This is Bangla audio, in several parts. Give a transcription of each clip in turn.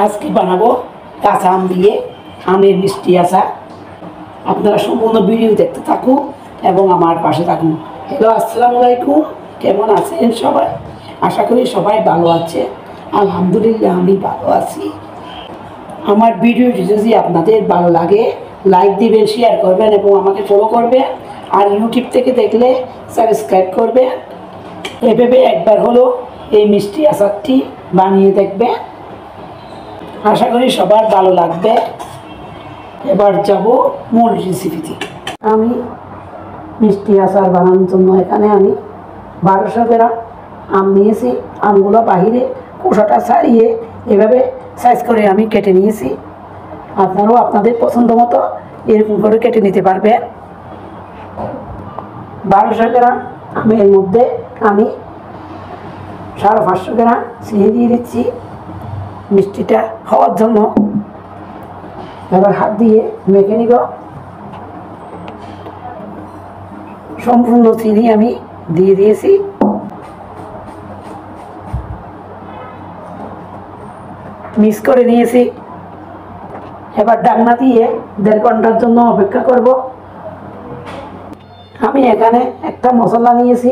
আজকে বানাবো কাঁচা আম দিয়ে আমের মিষ্টি আচার। আপনারা সম্পূর্ণ ভিডিও দেখতে থাকুন এবং আমার পাশে থাকুন। হ্যালো, আসসালামু আলাইকুম। কেমন আছেন সবাই? আশা করি সবাই ভালো আছে। আলহামদুলিল্লাহ, আমি ভালো আছি। আমার ভিডিওটি যদি আপনাদের ভালো লাগে লাইক দিবেন, শেয়ার করবেন এবং আমাকে ফলো করবেন। আর ইউটিউব থেকে দেখলে সাবস্ক্রাইব করবেন। এভাবে একবার হলো এই মিষ্টি আচারটি বানিয়ে দেখবেন। আশা করি সবার ভালো লাগবে। এবার যাব মূল রেসিপিতে। আমি মিষ্টি আচার বানানোর জন্য এখানে আমি 1200 গ্রাম আম নিয়েছি। আমগুলো বাহিরে খোসাটা ছাড়িয়ে এভাবে সাইজ করে আমি কেটে নিয়েছি। আপনারাও আপনাদের পছন্দ মতো এরকম করে কেটে নিতে পারবেন। 1200 গ্রাম আমের মধ্যে আমি 550 গ্রাম চিনি দিয়ে দিচ্ছি মিষ্টিটা হওয়ার জন্য। এবার হাত দিয়ে মেখে নিব। সম্পূর্ণ চিনি আমি দিয়ে দিয়েছি। মিক্স করে নিয়েছি। এবার ঢাকনা দিয়ে 1.5 ঘন্টার জন্য অপেক্ষা করব। আমি এখানে একটা মশলা নিয়েছি।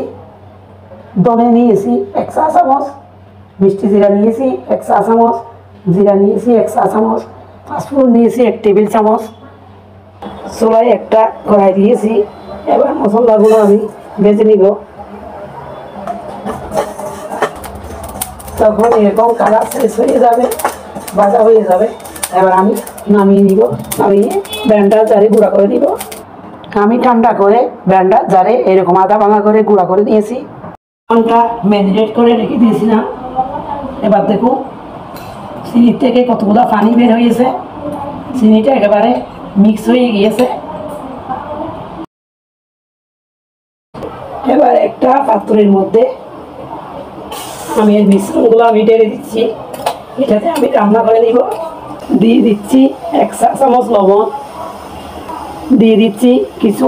ধনে নিয়েছি 1 চা চামচ, মিষ্টি জিরা নিয়েছি 1 চা চামচ, জিরা নিয়েছি 1 চা চামচ, পাঁচফোড়ন নিয়েছি 1 টেবিল চামচ। চুলায় একটা কড়াই দিয়েছি। এবার মশলাগুলো আমি ভেজে নিব। তখন এরকম কালার শেষ হয়ে যাবে, ভাজা হয়ে যাবে। এবার আমি নামিয়ে নিব। নামিয়ে ব্লেন্ডার জারে গুঁড়া করে নিব। আমি ঠান্ডা করে ব্লেন্ডার জারে এরকম আধা ভাঙা করে গুঁড়া করে নিয়েছি। আমটা ম্যারিনেট করে রেখে দিয়েছিলাম। এবার দেখুন চিনির থেকে কতগুলো পানি বের হয়েছে। চিনিটা একেবারে মিক্স হয়ে গিয়েছে। এবার একটা পাত্রের মধ্যে আমি এর মিশ্রণগুলো আমি ঢেলে দিচ্ছি। এটাতে আমি রান্না করে নিব। দিয়ে দিচ্ছি 1 চা চামচ লবণ, দিয়ে দিচ্ছি কিছু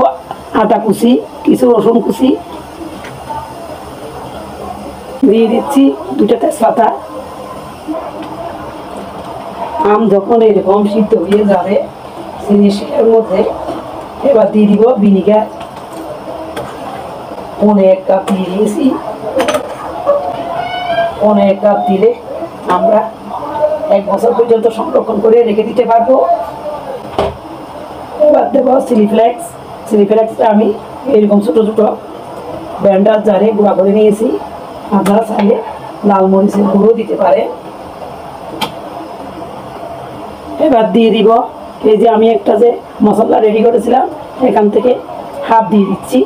আদা কুচি, কিছু রসুন কুচি, দিয়ে দিচ্ছি 2টা তেজপাতা। আম যখন এরকম সিদ্ধ হয়ে যাবে জিনিসের মধ্যে, এবার দিয়ে দিব ভিনিগার। 1 কাপ দিয়ে দিয়েছি। 1 কাপ দিলে আমরা 1 বছর পর্যন্ত সংরক্ষণ করে রেখে দিতে পারবো। এবার দেব চিলি ফ্লেক্স। চিলি ফ্লেক্সটা আমি এরকম ছোটো ছোটো ব্লেন্ডার জারে গুঁড়া করে নিয়েছি। আপনারা চাইলে লাল মরিচের গুঁড়ো দিতে পারে। এবার দিয়ে দিব এই যে আমি একটা যে মশলা রেডি করেছিলাম এখান থেকে হাফ দিয়ে দিচ্ছি।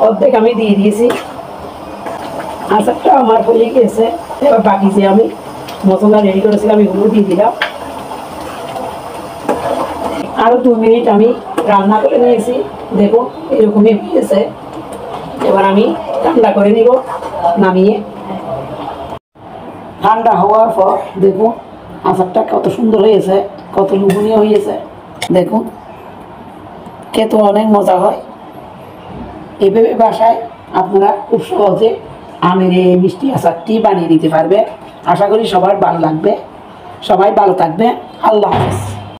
অর্ধেক আমি দিয়ে দিয়েছি। আচারটা আমার হয়ে গিয়েছে। এবার বাকি যে আমি মশলা রেডি করেছিলাম এগুলো দিয়ে দিলাম। আরও 2 মিনিট আমি রান্না করে নিয়েছি। দেখুন এরকমই হয়েছে। এবার আমি ঠান্ডা করে নিব। নামিয়ে ঠান্ডা হওয়ার পর দেখুন আচারটা কত সুন্দর হয়েছে, কত লোভনীয় হয়েছে। দেখুন খেতে অনেক মজা হয়। এভাবে বাসায় আপনারা খুব সহজে আমের এই মিষ্টি আচারটি বানিয়ে দিতে পারবে। আশা করি সবার ভালো লাগবে। সবাই ভালো থাকবে। আল্লাহ হাফেজ।